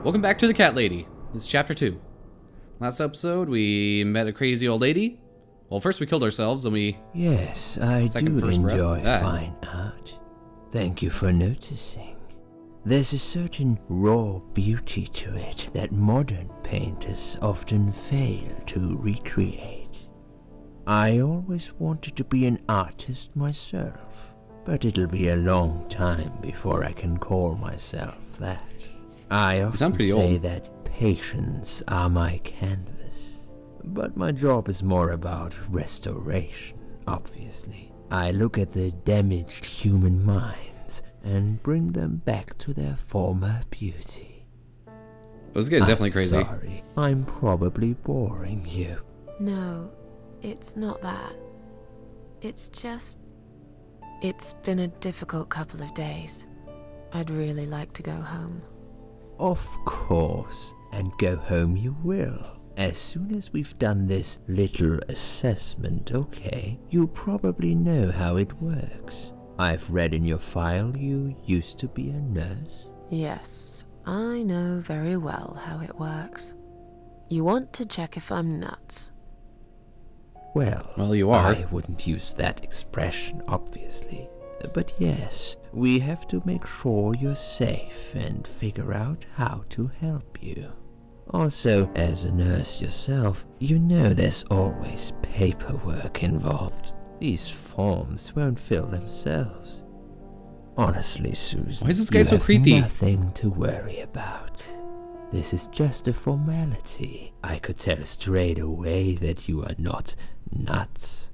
Welcome back to the Cat Lady. This is chapter 2. Last episode, we met a crazy old lady. Well, first we killed ourselves, and we... Yes, I do enjoy fine art. Thank you for noticing. There's a certain raw beauty to it that modern painters often fail to recreate. I always wanted to be an artist myself, but it'll be a long time before I can call myself that. I often say that patients are my canvas, but my job is more about restoration, obviously. I look at the damaged human minds and bring them back to their former beauty. This guy's definitely crazy. Sorry, I'm probably boring you. No, it's not that. It's just... It's been a difficult couple of days. I'd really like to go home. Of course, and go home you will. As soon as we've done this little assessment, okay? You probably know how it works. I've read in your file you used to be a nurse. Yes, I know very well how it works. You want to check if I'm nuts. Well, you are. I wouldn't use that expression, obviously. But yes, we have to make sure you're safe and figure out how to help you. Also, as a nurse yourself, you know there's always paperwork involved. These forms won't fill themselves. Honestly, Susan, why is this guy so creepy? Nothing to worry about. This is just a formality. I could tell straight away that you are not nuts.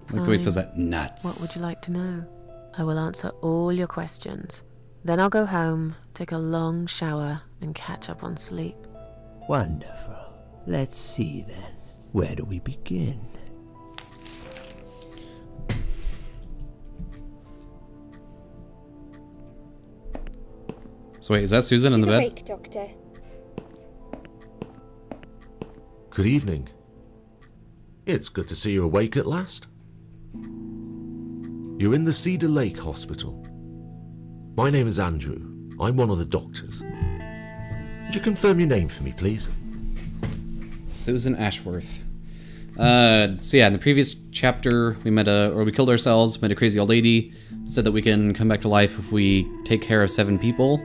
I like the way he says that, nuts. What would you like to know? I will answer all your questions. Then I'll go home, take a long shower, and catch up on sleep. Wonderful. Let's see then. Where do we begin? So wait, is that Susan in the bed? Awake, Doctor. Good evening. It's good to see you awake at last. You're in the Cedar Lake Hospital. My name is Andrew. I'm one of the doctors. Would you confirm your name for me, please? Susan Ashworth. So yeah, in the previous chapter, we killed ourselves, met a crazy old lady, said that we can come back to life if we take care of 7 people.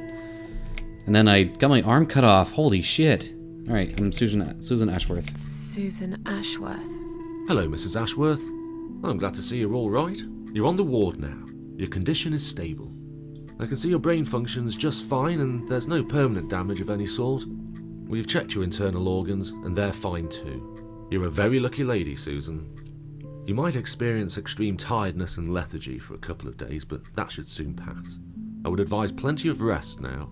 And then I got my arm cut off. Holy shit. Alright, I'm Susan Ashworth. Susan Ashworth. Hello, Mrs. Ashworth. I'm glad to see you're all right. You're on the ward now. Your condition is stable. I can see your brain functions just fine and there's no permanent damage of any sort. We've checked your internal organs and they're fine too. You're a very lucky lady, Susan. You might experience extreme tiredness and lethargy for a couple of days, but that should soon pass. I would advise plenty of rest now.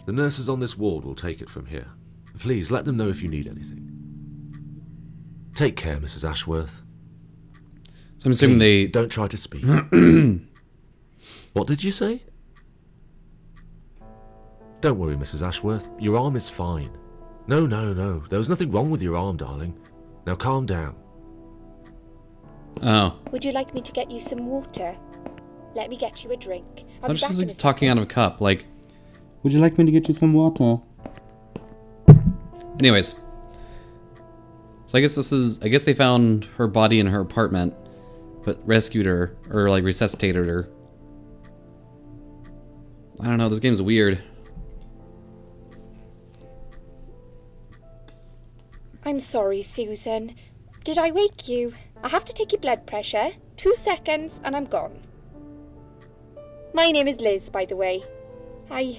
The nurses on this ward will take it from here. Please let them know if you need anything. Take care, Mrs. Ashworth. So I'm assuming Please, don't try to speak. What did you say? Don't worry, Mrs. Ashworth. Your arm is fine. No. There was nothing wrong with your arm, darling. Now calm down. Oh. Would you like me to get you some water? Let me get you a drink. I'm just like talking out of a cup, like... Would you like me to get you some water? Anyways. So I guess they found her body in her apartment, but rescued her, or like resuscitated her. I don't know, this game's weird. I'm sorry, Susan. Did I wake you? I have to take your blood pressure. 2 seconds and I'm gone. My name is Liz, by the way. I'm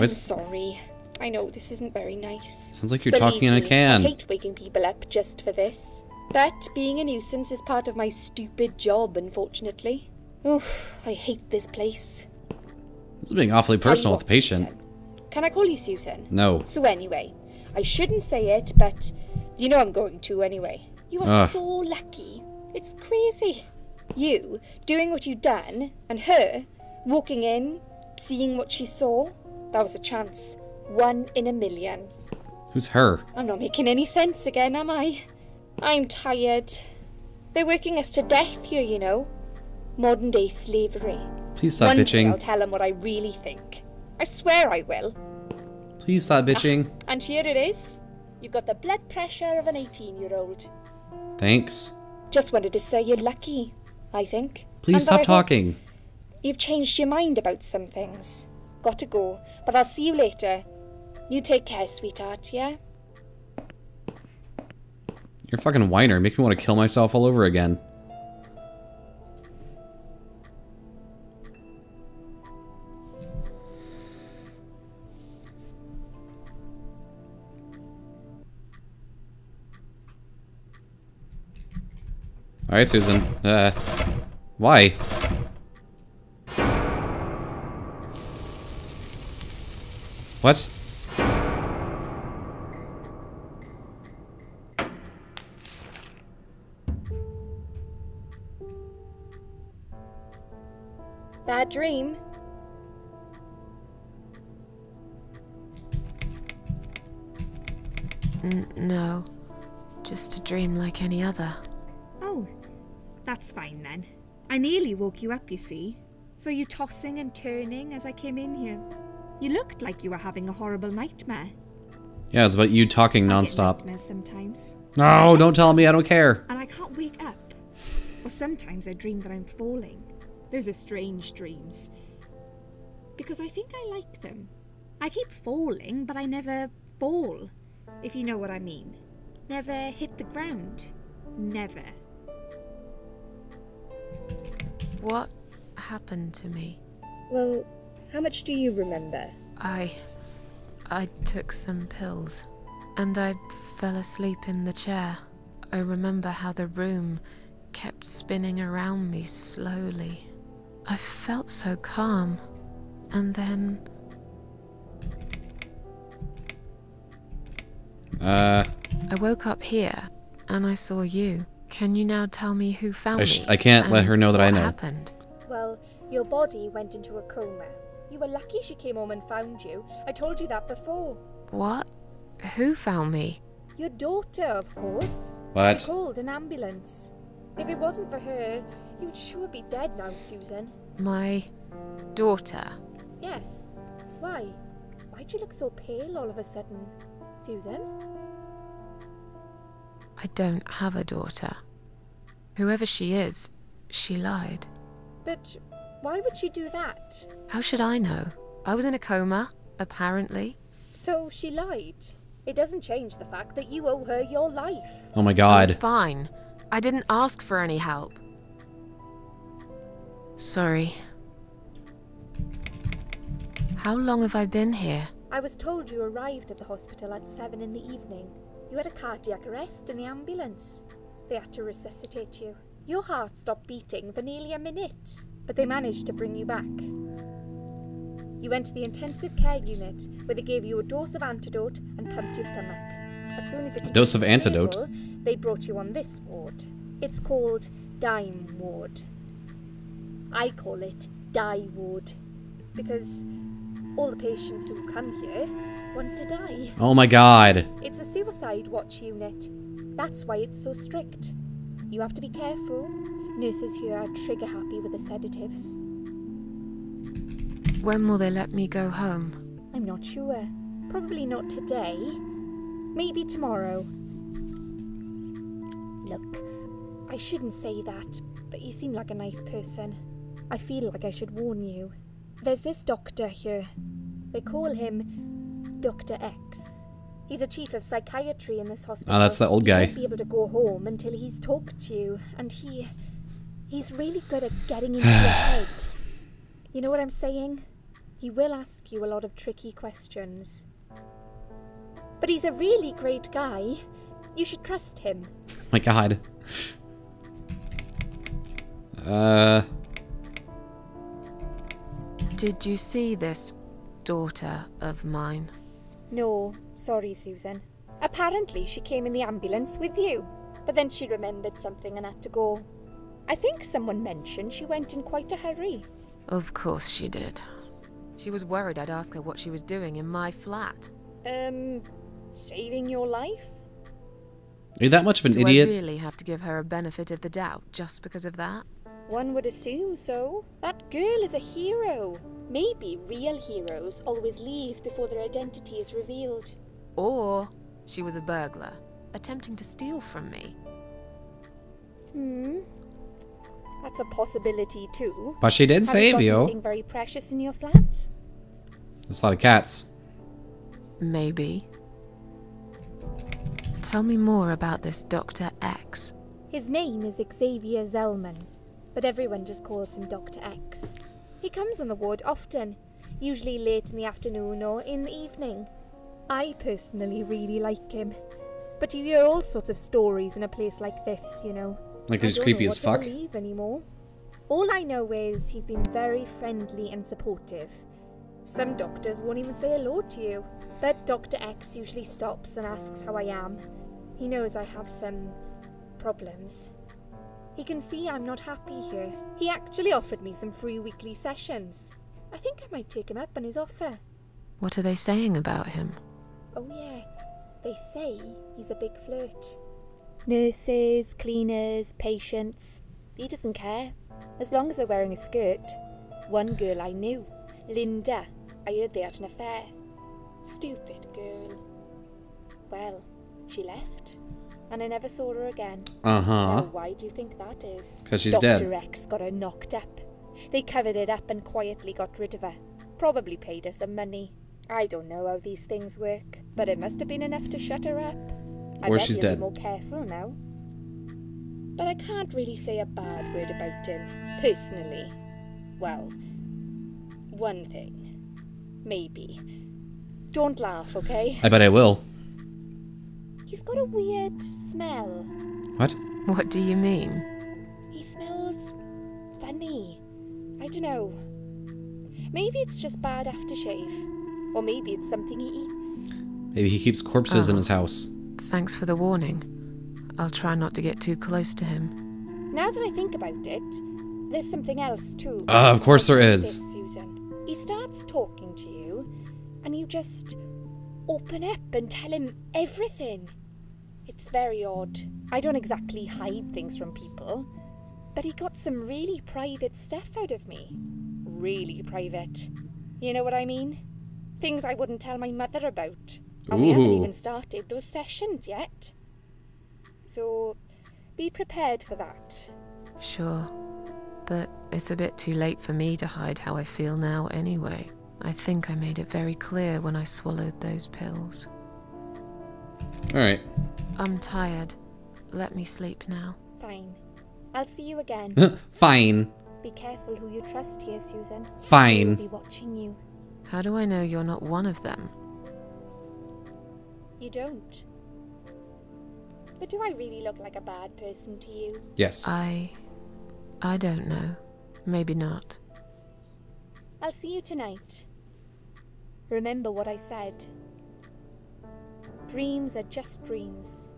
sorry. I know this isn't very nice. Sounds like you're talking in a can. I hate waking people up just for this. But being a nuisance is part of my stupid job, unfortunately. Oof, I hate this place. This is being awfully personal with the patient. Susan. Can I call you Susan? No. So anyway, I shouldn't say it, but you know I'm going to anyway. You are so lucky. It's crazy. You doing what you've done, and her walking in, seeing what she saw. That was a chance. 1 in a million. Who's her? I'm not making any sense again, am I? I'm tired. They're working us to death here, you know. Modern day slavery. Please stop One day bitching. I'll tell them what I really think. I swear I will. Please stop bitching. And here it is. You've got the blood pressure of an 18-year-old. Thanks. Just wanted to say you're lucky, I think. Please stop talking. You've changed your mind about some things. Got to go, but I'll see you later. You take care, sweetheart, yeah? You're a fucking whiner. Make me want to kill myself all over again. Alright, Susan. Why? What? Bad dream? No. Just a dream like any other. Oh, that's fine then. I nearly woke you up, you see. Saw you tossing and turning as I came in here. You looked like you were having a horrible nightmare. Yeah, it's about you talking nonstop. I get nightmares sometimes. No, don't tell me, I don't care. And I can't wake up. Or sometimes I dream that I'm falling. Those are strange dreams. Because I think I like them. I keep falling, but I never fall. If you know what I mean. Never hit the ground. Never. What happened to me? Well, how much do you remember? I took some pills, and I fell asleep in the chair. I remember how the room kept spinning around me slowly. I felt so calm, and then... I woke up here, and I saw you. Can you now tell me who found me? I can't let her know that I know. What happened? Well, your body went into a coma. You were lucky she came home and found you. I told you that before. What? Who found me? Your daughter, of course. What? She called an ambulance. If it wasn't for her, you'd sure be dead now, Susan. My daughter? Yes. Why? Why'd you look so pale all of a sudden, Susan? I don't have a daughter. Whoever she is, she lied. But why would she do that? How should I know? I was in a coma, apparently. So she lied. It doesn't change the fact that you owe her your life. Oh my I god. was fine. I didn't ask for any help. Sorry. How long have I been here? I was told you arrived at the hospital at 7 in the evening. You had a cardiac arrest in the ambulance. They had to resuscitate you. Your heart stopped beating for nearly a minute, but they managed to bring you back. You went to the intensive care unit, where they gave you a dose of antidote and pumped your stomach. As soon as it dose of antidote? stable, they brought you on this ward. It's called Dime Ward. I call it Die Ward, because all the patients who come here want to die. Oh my god. It's a suicide watch unit. That's why it's so strict. You have to be careful. Nurses here are trigger happy with the sedatives. When will they let me go home? I'm not sure. Probably not today. Maybe tomorrow. Look, I shouldn't say that, but you seem like a nice person. I feel like I should warn you. There's this doctor here. They call him Dr. X. He's a chief of psychiatry in this hospital. Oh, that's the old guy. He won't be able to go home until he's talked to you, and he's really good at getting into your head. You know what I'm saying? He will ask you a lot of tricky questions. But he's a really great guy. You should trust him. My god. Did you see this daughter of mine? No, sorry, Susan. Apparently she came in the ambulance with you, but then she remembered something and had to go. I think someone mentioned she went in quite a hurry. Of course she did. She was worried I'd ask her what she was doing in my flat. Saving your life? Are you that much of an Do idiot? I really have to give her a benefit of the doubt just because of that? One would assume so. That girl is a hero. Maybe real heroes always leave before their identity is revealed. Or she was a burglar, attempting to steal from me. That's a possibility too. But she did save Have you got you. anything very precious in your flat? There's a lot of cats. Maybe. Tell me more about this Dr. X. His name is Xavier Zellman, but everyone just calls him Dr. X. He comes on the ward often, usually late in the afternoon or in the evening. I personally really like him, but you hear all sorts of stories in a place like this, you know. Like he's creepy as fuck. I don't know what to believe anymore. All I know is he's been very friendly and supportive. Some doctors won't even say hello to you, but Dr. X usually stops and asks how I am. He knows I have some problems. He can see I'm not happy here. He actually offered me some free weekly sessions. I think I might take him up on his offer. What are they saying about him? Oh yeah, they say he's a big flirt. Nurses, cleaners, patients. He doesn't care, as long as they're wearing a skirt. One girl I knew, Linda, I heard they had an affair. Stupid girl. Well, she left, and I never saw her again. Now, why do you think that is? Because she's dead. Dr. X got her knocked up. They covered it up and quietly got rid of her. Probably paid her some money. I don't know how these things work, but it must have been enough to shut her up. Or she's dead. Be more careful now. But I can't really say a bad word about him, personally. Well, one thing. Maybe. Don't laugh, okay? I bet I will. He's got a weird smell. What? What do you mean? He smells funny. I don't know. Maybe it's just bad aftershave. Or maybe it's something he eats. Maybe he keeps corpses in his house. Thanks for the warning. I'll try not to get too close to him. Now that I think about it, there's something else too. Of course there is. Susan. He starts talking to you, and you just open up and tell him everything. It's very odd. I don't exactly hide things from people, but he got some really private stuff out of me. Really private. You know what I mean? Things I wouldn't tell my mother about. And we haven't even started those sessions yet. So, be prepared for that. Sure. But it's a bit too late for me to hide how I feel now anyway. I think I made it very clear when I swallowed those pills. Alright. I'm tired. Let me sleep now. Fine. I'll see you again. Fine. Be careful who you trust here, Susan. Fine. I'll be watching you. How do I know you're not one of them? You don't. But do I really look like a bad person to you? Yes. I don't know. Maybe not. I'll see you tonight. Remember what I said. Dreams are just dreams.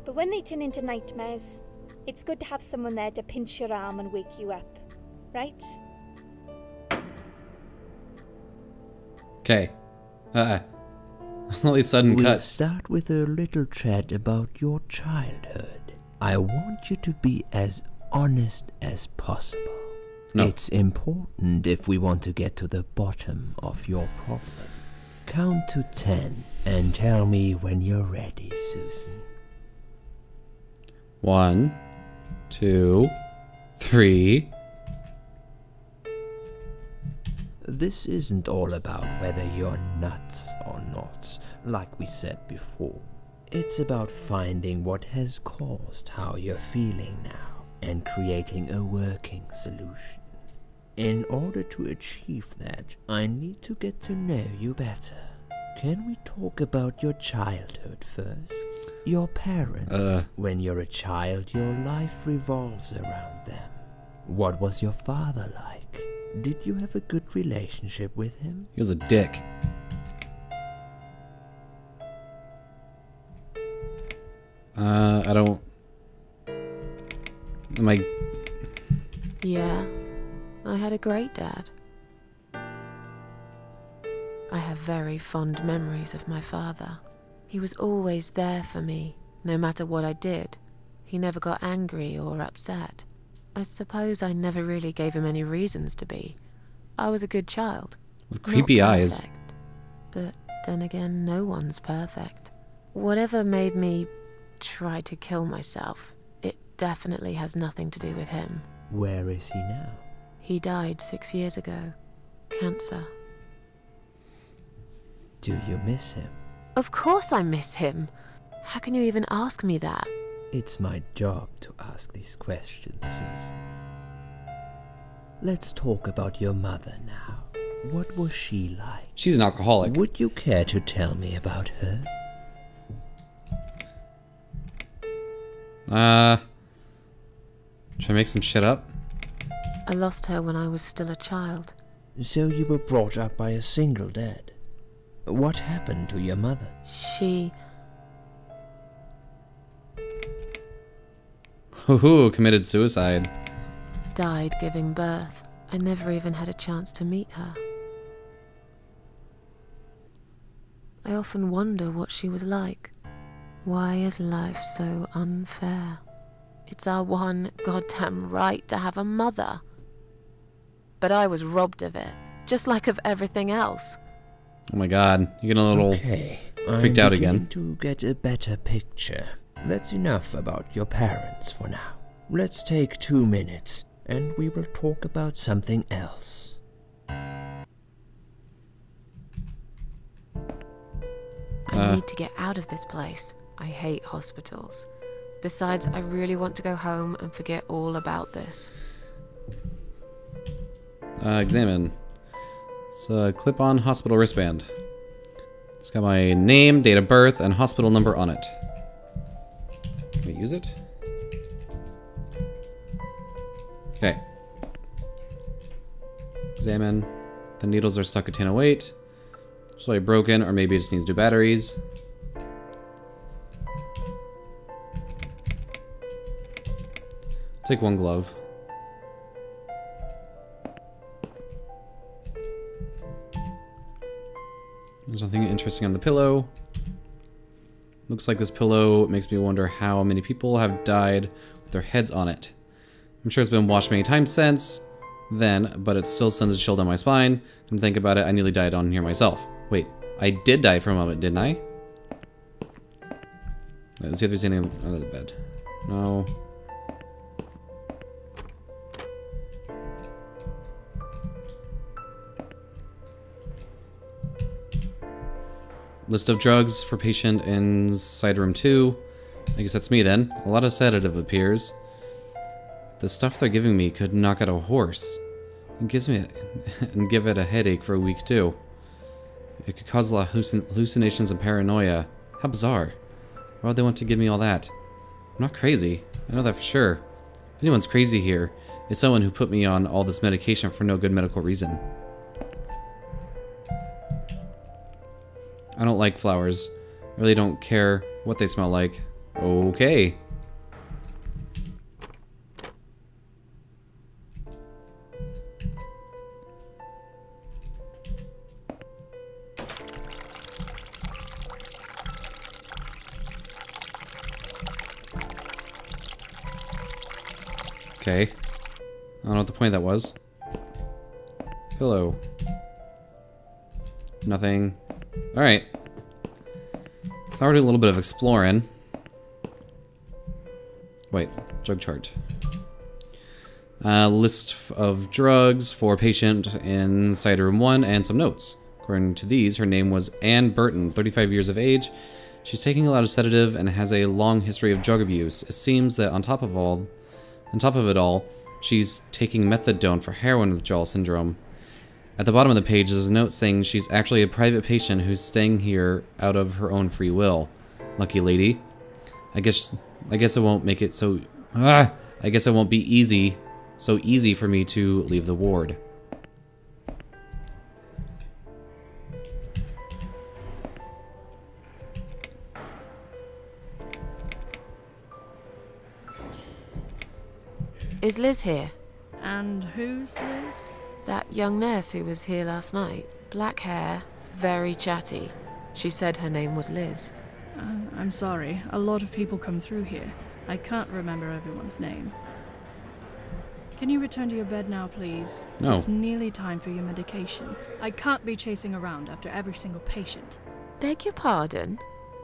But when they turn into nightmares, it's good to have someone there to pinch your arm and wake you up. Right? Okay. All these sudden We'll cuts. start with a little chat about your childhood. I want you to be as honest as possible. No. It's important if we want to get to the bottom of your problem. Count to 10 and tell me when you're ready, Susan. 1, 2, 3. This isn't all about whether you're nuts or not, like we said before. It's about finding what has caused how you're feeling now and creating a working solution. In order to achieve that, I need to get to know you better. Can we talk about your childhood first? Your parents. When you're a child, your life revolves around them. What was your father like? Did you have a good relationship with him? He was a dick. I don't... Am I... Yeah, I had a great dad. I have very fond memories of my father. He was always there for me, no matter what I did. He never got angry or upset. I suppose I never really gave him any reasons to be. I was a good child. With creepy eyes. But then again, no one's perfect. Whatever made me try to kill myself, it definitely has nothing to do with him. Where is he now? He died 6 years ago. Cancer. Do you miss him? Of course I miss him. How can you even ask me that? It's my job to ask these questions, Susan. Let's talk about your mother now. What was she like? She's an alcoholic. Would you care to tell me about her? Should I make some shit up? I lost her when I was still a child. So you were brought up by a single dad. What happened to your mother? She... Hoo-hoo, committed suicide. died giving birth. I never even had a chance to meet her. I often wonder what she was like. Why is life so unfair? It's our one goddamn right to have a mother. But I was robbed of it, just like of everything else. Oh my god, you're getting a little freaked out again. To get a better picture. That's enough about your parents for now. Let's take 2 minutes, and we will talk about something else. I need to get out of this place. I hate hospitals. Besides, I really want to go home and forget all about this. Examine. It's a clip-on hospital wristband. It's got my name, date of birth, and hospital number on it. Can we use it? Okay. Examine. The needles are stuck at 1008. It's probably broken, or maybe it just needs new batteries. Take one glove. There's nothing interesting on the pillow. Looks like this pillow makes me wonder how many people have died with their heads on it. I'm sure it's been washed many times since then, but it still sends a chill down my spine. And think about it, I nearly died on here myself. Wait, I did die for a moment, didn't I? Let's see if there's anything under the bed. No. List of drugs for patient in side room 2. I guess that's me then. A lot of sedative appears. The stuff they're giving me could knock out a horse. It gives me and give it a headache for a week too. It could cause a lot of hallucinations and paranoia. How bizarre. Why would they want to give me all that? I'm not crazy. I know that for sure. If anyone's crazy here, it's someone who put me on all this medication for no good medical reason. I don't like flowers. I really don't care what they smell like. Okay. Okay. I don't know what the point of that was. Pillow. Nothing. Alright. So already a little bit of exploring. Wait, drug chart. List of drugs for patient in side room 1 and some notes. According to these, her name was Ann Burton, 35 years of age. She's taking a lot of sedative and has a long history of drug abuse. It seems that on top of it all, she's taking methadone for heroin withdrawal syndrome. At the bottom of the page, there's a note saying she's actually a private patient who's staying here out of her own free will. Lucky lady. I guess it won't make it so... I guess it won't be so easy for me to leave the ward. Is Liz here? And who's Liz? That young nurse who was here last night. Black hair, very chatty. She said her name was Liz. I'm sorry. A lot of people come through here. I can't remember everyone's name. Can you return to your bed now, please? No. It's nearly time for your medication. I can't be chasing around after every single patient. Beg your pardon?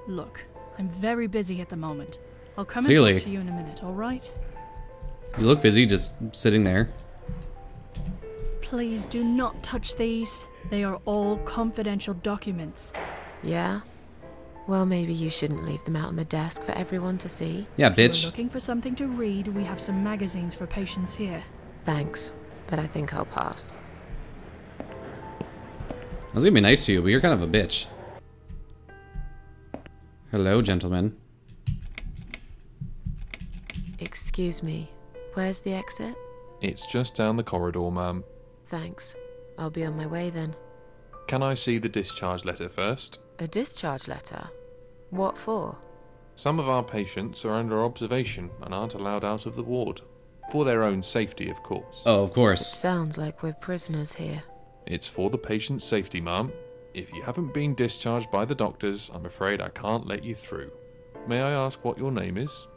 Look, I'm very busy at the moment. I'll come Clearly. and talk to you in a minute, alright? You look busy just sitting there. Please do not touch these. They are all confidential documents. Yeah? Well, maybe you shouldn't leave them out on the desk for everyone to see. Yeah, If you're bitch. looking for something to read, we have some magazines for patients here. Thanks, but I think I'll pass. I was gonna be nice to you, but you're kind of a bitch. Hello, gentlemen. Excuse me, where's the exit? It's just down the corridor, ma'am. Thanks. I'll be on my way then. Can I see the discharge letter first? A discharge letter? What for? Some of our patients are under observation and aren't allowed out of the ward. For their own safety, of course. Oh, of course. Sounds like we're prisoners here. It's for the patient's safety, ma'am. If you haven't been discharged by the doctors, I'm afraid I can't let you through. May I ask what your name is?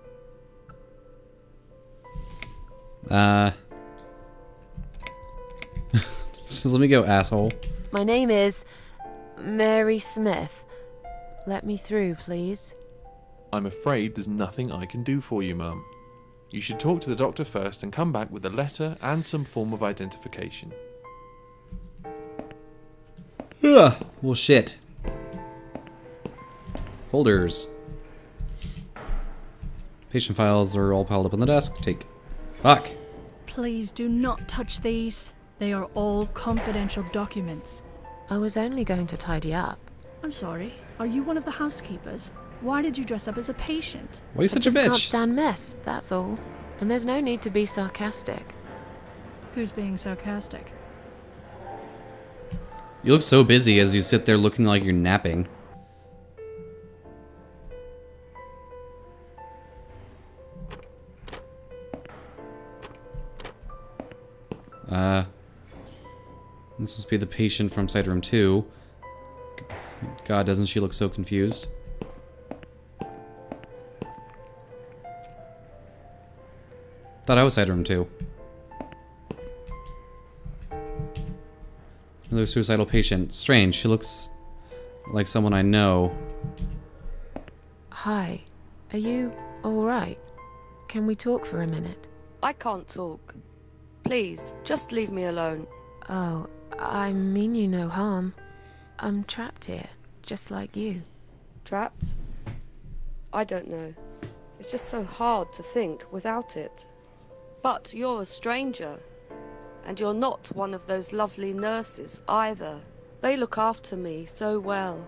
Just let me go, asshole. My name is Mary Smith. Let me through, please. I'm afraid there's nothing I can do for you, ma'am. You should talk to the doctor first and come back with a letter and some form of identification. Ugh. Well, shit. Folders. Patient files are all piled up on the desk. Take. Fuck. Please do not touch these. They are all confidential documents. I was only going to tidy up. I'm sorry. Are you one of the housekeepers? Why did you dress up as a patient? Why are you such a I just can't bitch? stand mess, that's all. And there's no need to be sarcastic. Who's being sarcastic? You look so busy as you sit there looking like you're napping. This must be the patient from Side Room 2. God, doesn't she look so confused? Thought I was Side Room 2. Another suicidal patient. Strange, she looks like someone I know. Hi, are you alright? Can we talk for a minute? I can't talk. Please, just leave me alone. Oh, I mean you no harm. I'm trapped here, just like you. Trapped? I don't know. It's just so hard to think without it. But you're a stranger. And you're not one of those lovely nurses either. They look after me so well.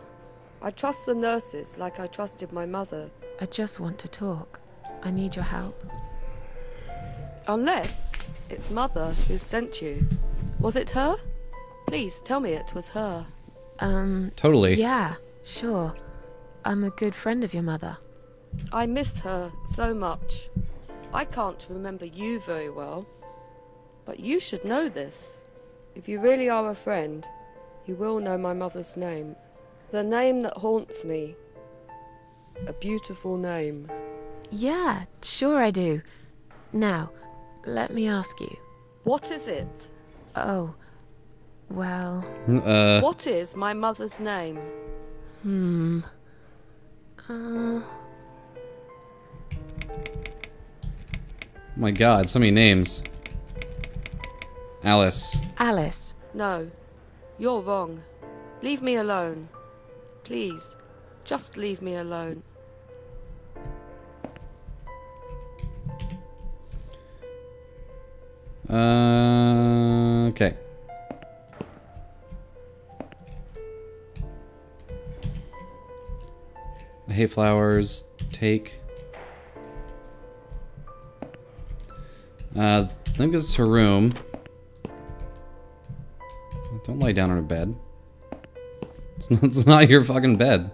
I trust the nurses like I trusted my mother. I just want to talk. I need your help. Unless it's Mother who sent you. Was it her? Please tell me it was her. Totally. Yeah, sure. I'm a good friend of your mother. I miss her so much. I can't remember you very well. But you should know this. If you really are a friend, you will know my mother's name. The name that haunts me. A beautiful name. Yeah, sure I do. Now, let me ask you. What is it? Oh, well... What is my mother's name? Oh my god, so many names. Alice. Alice. No, you're wrong. Leave me alone. Please, just leave me alone. Okay. I hate flowers. Take. I think this is her room. Don't lie down on a bed. It's not your fucking bed.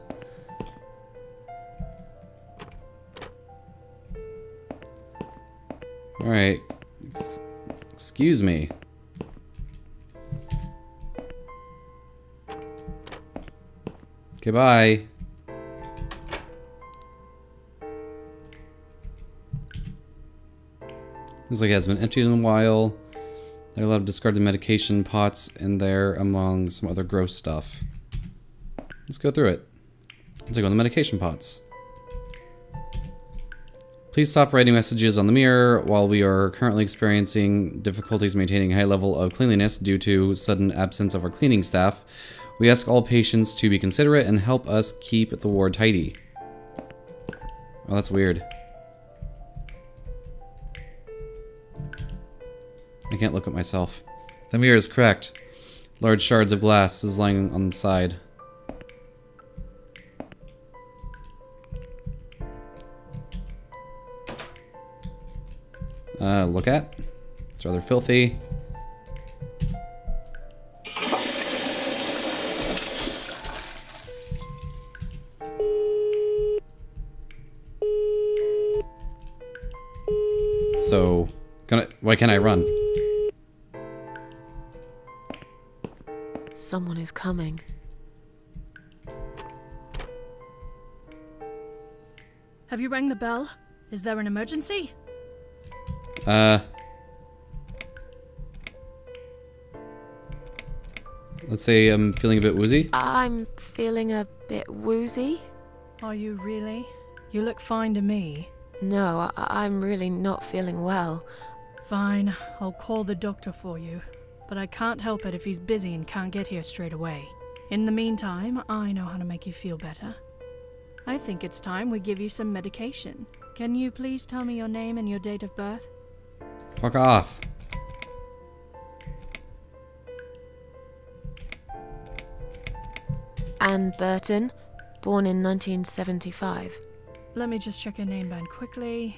Alright. Excuse me. Okay, bye. Looks like it has been emptied in a while. There are a lot of discarded medication pots in there, among some other gross stuff. Let's go through it. Let's go on the medication pots. Please stop writing messages on the mirror. While we are currently experiencing difficulties maintaining a high level of cleanliness due to sudden absence of our cleaning staff, we ask all patients to be considerate and help us keep the ward tidy. Oh, that's weird. I can't look at myself. The mirror is cracked. Large shards of glass is lying on the side. Look at. It's rather filthy. So, why can't I run? Someone is coming. Have you rang the bell? Is there an emergency? Let's say I'm feeling a bit woozy. I'm feeling a bit woozy. Are you really? You look fine to me. No, I'm really not feeling well. Fine, I'll call the doctor for you. But I can't help it if he's busy and can't get here straight away. In the meantime, I know how to make you feel better. I think it's time we give you some medication. Can you please tell me your name and your date of birth? Fuck off. Anne Burton, born in 1975. Let me just check your name band quickly.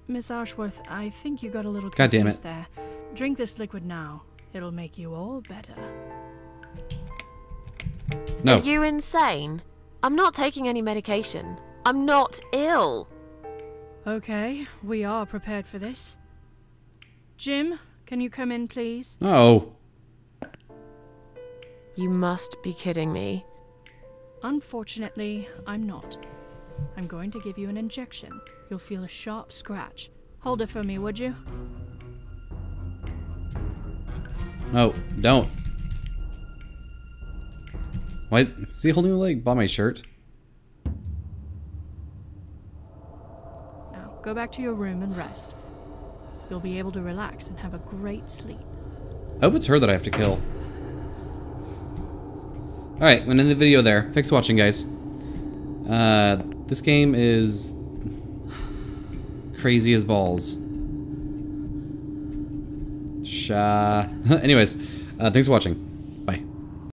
Miss Ashworth, I think you got a little God damn confused it. there. Drink this liquid now. It'll make you all better. No. Are you insane? I'm not taking any medication. I'm not ill. Okay, we are prepared for this. Jim, can you come in, please? Oh. You must be kidding me. Unfortunately, I'm not. I'm going to give you an injection. You'll feel a sharp scratch. Hold it for me, would you? No, don't. Why is he holding me like by my shirt? Now, go back to your room and rest. You'll be able to relax and have a great sleep. I hope it's her that I have to kill. Alright, I'm gonna end the video there. Thanks for watching, guys. This game is crazy as balls. Anyways, thanks for watching.